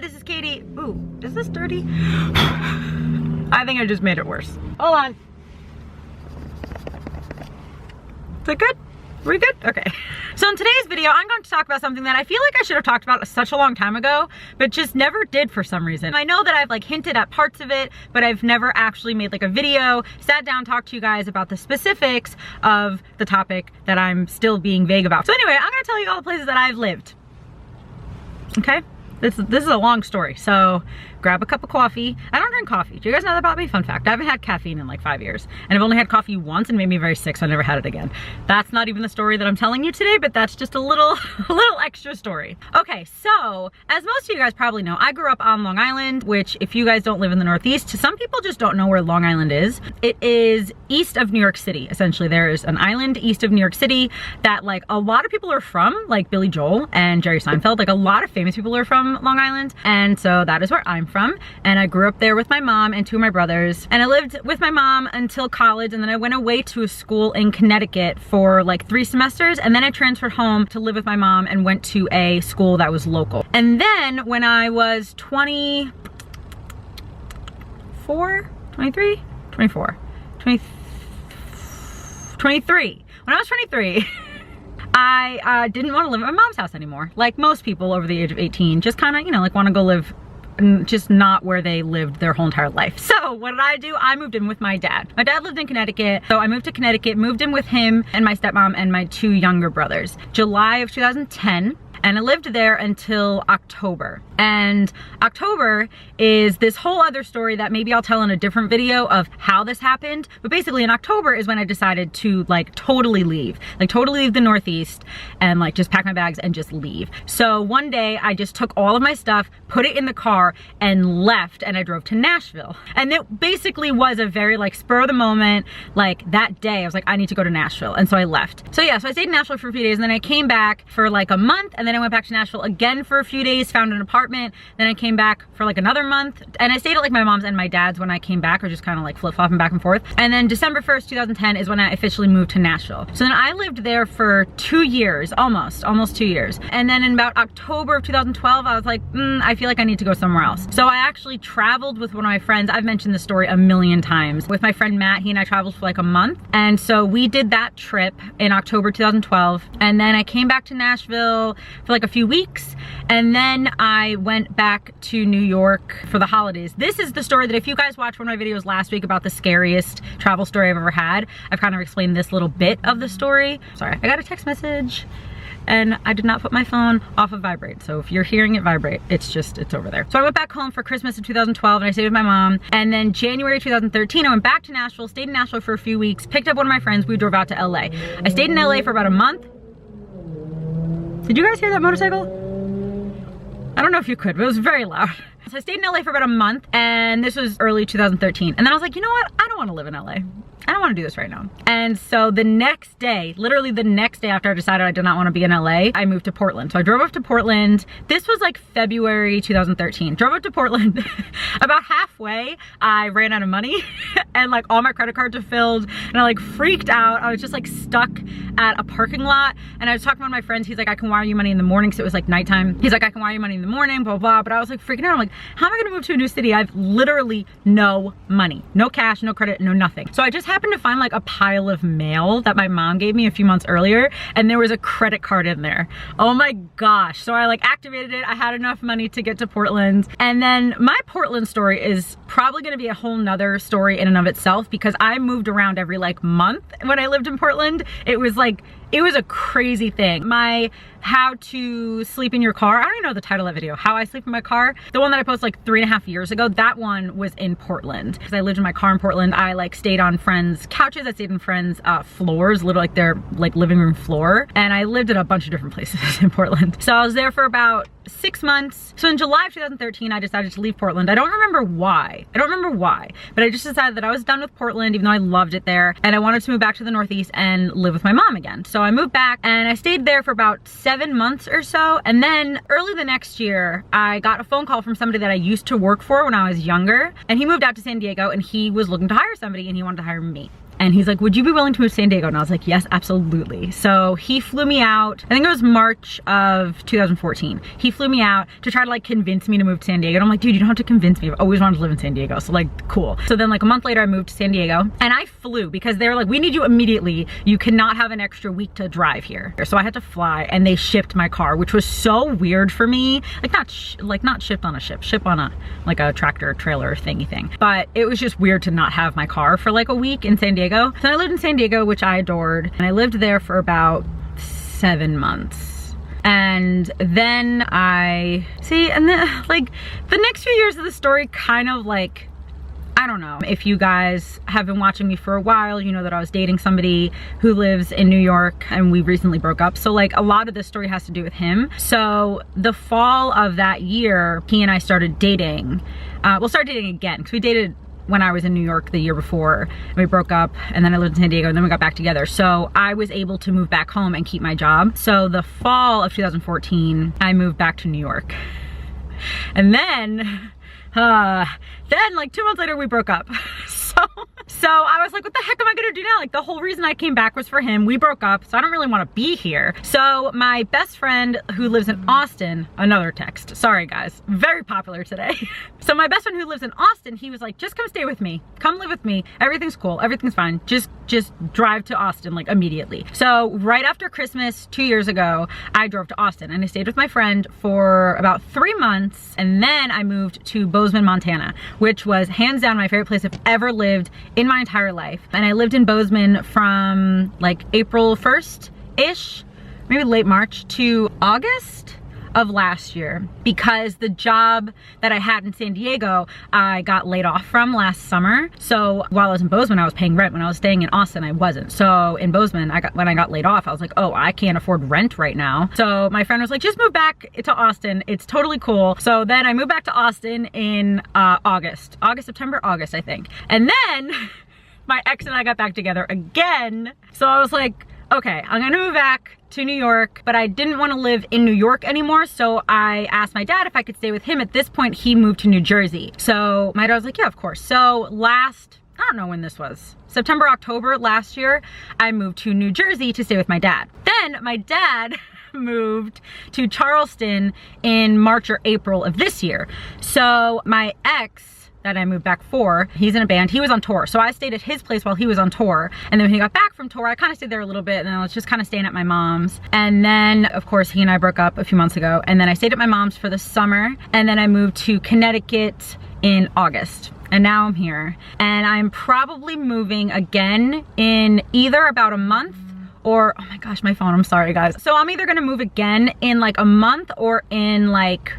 this is Katie. Ooh, is this dirty? I think I just made it worse. Hold on. Is that good? Are we good? Okay. So in today's video, I'm going to talk about something that I feel like I should have talked about such a long time ago, but just never did for some reason. I know that I've like hinted at parts of it, but I've never actually made like a video, sat down, talked to you guys about the specifics of the topic that I'm still being vague about. So anyway, I'm gonna tell you all the places that I've lived. Okay? This is a long story, so grab a cup of coffee. I don't drink coffee. Do you guys know that about me? Fun fact, I haven't had caffeine in like 5 years. And I've only had coffee once and made me very sick, so I never had it again. That's not even the story that I'm telling you today, but that's just a little extra story. Okay, so as most of you guys probably know, I grew up on Long Island, which if you guys don't live in the Northeast, some people just don't know where Long Island is. It is east of New York City, essentially. There is an island east of New York City that like a lot of people are from, like Billy Joel and Jerry Seinfeld. Like a lot of famous people are from Long Island, and so that is where I'm from. And I grew up there with my mom and two of my brothers, and I lived with my mom until college, and then I went away to a school in Connecticut for like 3 semesters, and then I transferred home to live with my mom and went to a school that was local. And then when I was 23, when I was 23, I didn't want to live at my mom's house anymore. Like most people over the age of 18, just kind of, you know, like want to go live just not where they lived their whole entire life. So what did I do? I moved in with my dad. My dad lived in Connecticut, so I moved to Connecticut, moved in with him and my stepmom and my 2 younger brothers. July of 2010. And I lived there until October. And October is this whole other story that maybe I'll tell in a different video of how this happened. But basically in October is when I decided to like totally leave the Northeast and like just pack my bags and just leave. So one day I just took all of my stuff, put it in the car and left, and I drove to Nashville. And it basically was a very like spur of the moment, like that day I was like, I need to go to Nashville. And so I left. So yeah, so I stayed in Nashville for a few days, and then I came back for like a month, and then I went back to Nashville again for a few days, found an apartment, then I came back for like another month, and I stayed at like my mom's and my dad's when I came back, or just kind of like flip-flopping back and forth. And then December 1st, 2010 is when I officially moved to Nashville. So then I lived there for 2 years, almost 2 years. And then in about October of 2012, I was like, I feel like I need to go somewhere else. So I actually traveled with one of my friends. I've mentioned this story a million times. With my friend Matt, he and I traveled for like a month. And so we did that trip in October 2012. And then I came back to Nashville for like a few weeks, and then I went back to New York for the holidays. This is the story that if you guys watched one of my videos last week about the scariest travel story I've ever had, I've kind of explained this little bit of the story. Sorry, I got a text message and I did not put my phone off of vibrate. So if you're hearing it vibrate, it's over there. So I went back home for Christmas of 2012 and I stayed with my mom. And then January 2013, I went back to Nashville, stayed in Nashville for a few weeks, picked up one of my friends, we drove out to LA. I stayed in LA for about a month. Did you guys hear that motorcycle? I don't know if you could, but it was very loud. So I stayed in LA for about a month, and this was early 2013. And then I was like, you know what? I don't want to live in LA. I don't want to do this right now. And so the next day, literally the next day after I decided I did not want to be in LA, I moved to Portland. So I drove up to Portland. This was like February 2013. Drove up to Portland. About halfway, I ran out of money and like all my credit cards were filled, and I like freaked out. I was just like stuck at a parking lot, and I was talking to one of my friends. He's like, I can wire you money in the morning, because it was like nighttime. He's like, I can wire you money in the morning, blah, blah, but I was like freaking out. I'm like, how am I gonna move to a new city? I have literally no money, no cash, no credit, no nothing. So I just happened to find like a pile of mail that my mom gave me a few months earlier, and there was a credit card in there. Oh my gosh. So I like activated it. I had enough money to get to Portland. And then my Portland story is probably gonna be a whole nother story in and of itself, because I moved around every like month when I lived in Portland. It was a crazy thing. My how to sleep in your car, I don't even know the title of that video, how I sleep in my car. The one that I posted like 3.5 years ago, that one was in Portland. Because I lived in my car in Portland. I like stayed on friends' couches, I stayed in friends' floors, literally like their like living room floor. And I lived at a bunch of different places in Portland. So I was there for about 6 months. So in July of 2013, I decided to leave Portland. I don't remember why, but I just decided that I was done with Portland, even though I loved it there. And I wanted to move back to the Northeast and live with my mom again. So I moved back and I stayed there for about 7 months or so. And then early the next year, I got a phone call from somebody that I used to work for when I was younger. And he moved out to San Diego and he was looking to hire somebody, and he wanted to hire me. And he's like, would you be willing to move to San Diego? And I was like, yes, absolutely. So he flew me out, I think it was March of 2014. He flew me out to try to like convince me to move to San Diego. And I'm like, dude, you don't have to convince me. I've always wanted to live in San Diego. So like, cool. So then like a month later, I moved to San Diego and I flew because they were like, we need you immediately. You cannot have an extra week to drive here. So I had to fly and they shipped my car, which was so weird for me. Like not shipped on a ship on a, like a tractor trailer thingy thing. But it was just weird to not have my car for like a week in San Diego. So I lived in San Diego, which I adored, and I lived there for about 7 months. And then like the next few years of the story kind of like, I don't know. If you guys have been watching me for a while, you know that I was dating somebody who lives in New York and we recently broke up. So like a lot of this story has to do with him. So the fall of that year, he and I started dating. We'll start dating again because we dated when I was in New York the year before, and we broke up, and then I lived in San Diego, and then we got back together. So I was able to move back home and keep my job. So the fall of 2014, I moved back to New York. And then like 2 months later, we broke up. So I was like, what the heck am I gonna do now? Like the whole reason I came back was for him. We broke up, so I don't really wanna be here. So my best friend who lives in Austin, another text, sorry guys, very popular today. So my best friend who lives in Austin, he was like, just come stay with me. Come live with me. Everything's cool, everything's fine. Just drive to Austin like immediately. So right after Christmas 2 years ago, I drove to Austin and I stayed with my friend for about 3 months. And then I moved to Bozeman, Montana, which was hands down my favorite place I've ever lived in my entire life. And I lived in Bozeman from like April 1st-ish, maybe late March, to August of last year, because the job that I had in San Diego, I got laid off from last summer. So while I was in Bozeman, I was paying rent. When I was staying in Austin, I wasn't. So in Bozeman, when I got laid off, I was like, oh, I can't afford rent right now. So my friend was like, just move back to Austin. It's totally cool. So then I moved back to Austin in September, August, I think. And then my ex and I got back together again. So I was like, okay, I'm gonna move back to New York, but I didn't want to live in New York anymore. So I asked my dad if I could stay with him. At this point, he moved to New Jersey. So my dad was like, yeah, of course. So I don't know when this was, September, October last year, I moved to New Jersey to stay with my dad. Then my dad moved to Charleston in March or April of this year. So my ex that I moved back for, he's in a band, he was on tour. So I stayed at his place while he was on tour. And then when he got back from tour, I kind of stayed there a little bit, and then I was just kind of staying at my mom's. And then of course he and I broke up a few months ago. And then I stayed at my mom's for the summer. And then I moved to Connecticut in August. And now I'm here. And I'm probably moving again in either about a month or, oh my gosh, my phone, I'm sorry guys. So I'm either gonna move again in like a month or in like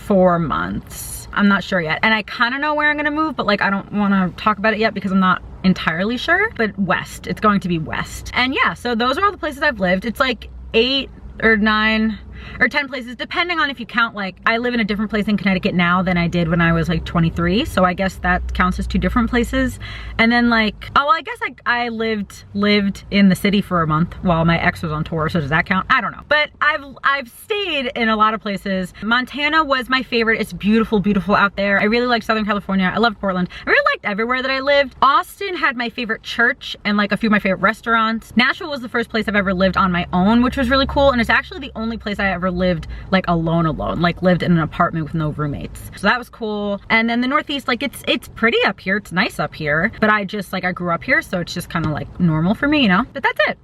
4 months. I'm not sure yet. And I kind of know where I'm gonna move, but like I don't wanna talk about it yet because I'm not entirely sure, but west, it's going to be west. And yeah, so those are all the places I've lived. It's like 8 or 9 or 10 places, depending on if you count, like I live in a different place in Connecticut now than I did when I was like 23. So I guess that counts as 2 different places. And then like, oh, well, I guess I lived in the city for a month while my ex was on tour. So does that count? I don't know. But I've stayed in a lot of places. Montana was my favorite. It's beautiful, beautiful out there. I really liked Southern California. I loved Portland. I really liked everywhere that I lived. Austin had my favorite church and like a few of my favorite restaurants. Nashville was the first place I've ever lived on my own, which was really cool. And it's actually the only place I ever lived like alone, like lived in an apartment with no roommates. So that was cool. And then the Northeast, like it's pretty up here. It's nice up here, but I grew up here. So it's just kind of like normal for me, you know, but that's it.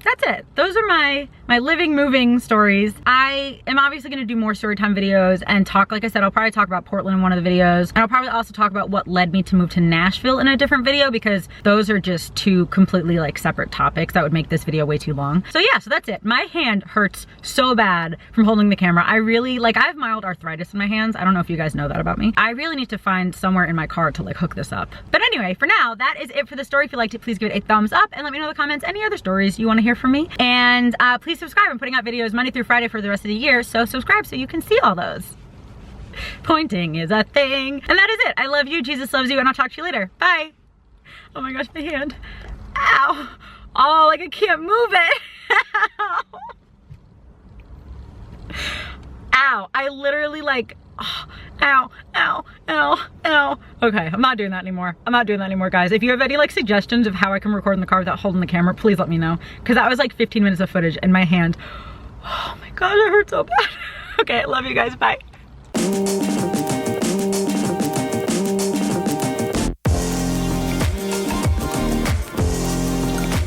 That's it. Those are my living, moving stories. I am obviously gonna do more storytime videos and talk, like I said, I'll probably talk about Portland in one of the videos. And I'll probably also talk about what led me to move to Nashville in a different video, because those are just 2 completely like separate topics that would make this video way too long. So yeah, so that's it. My hand hurts so bad from holding the camera. I really, like, I have mild arthritis in my hands. I don't know if you guys know that about me. I really need to find somewhere in my car to like hook this up. But anyway, for now, that is it for the story. If you liked it, please give it a thumbs up and let me know in the comments any other stories you wanna hear from me. And please subscribe. I'm putting out videos Monday through Friday for the rest of the year, so subscribe so you can see all those. Pointing is a thing. And that is it. I love you, Jesus loves you, and I'll talk to you later. Bye. Oh my gosh, my hand. Ow. Oh, like I can't move it. Ow. I literally like Oh, ow, ow, ow, ow. Okay, I'm not doing that anymore. I'm not doing that anymore, guys. If you have any like suggestions of how I can record in the car without holding the camera, please let me know. Cause that was like 15 minutes of footage and my hand, oh my God, it hurt so bad. Okay, I love you guys, bye.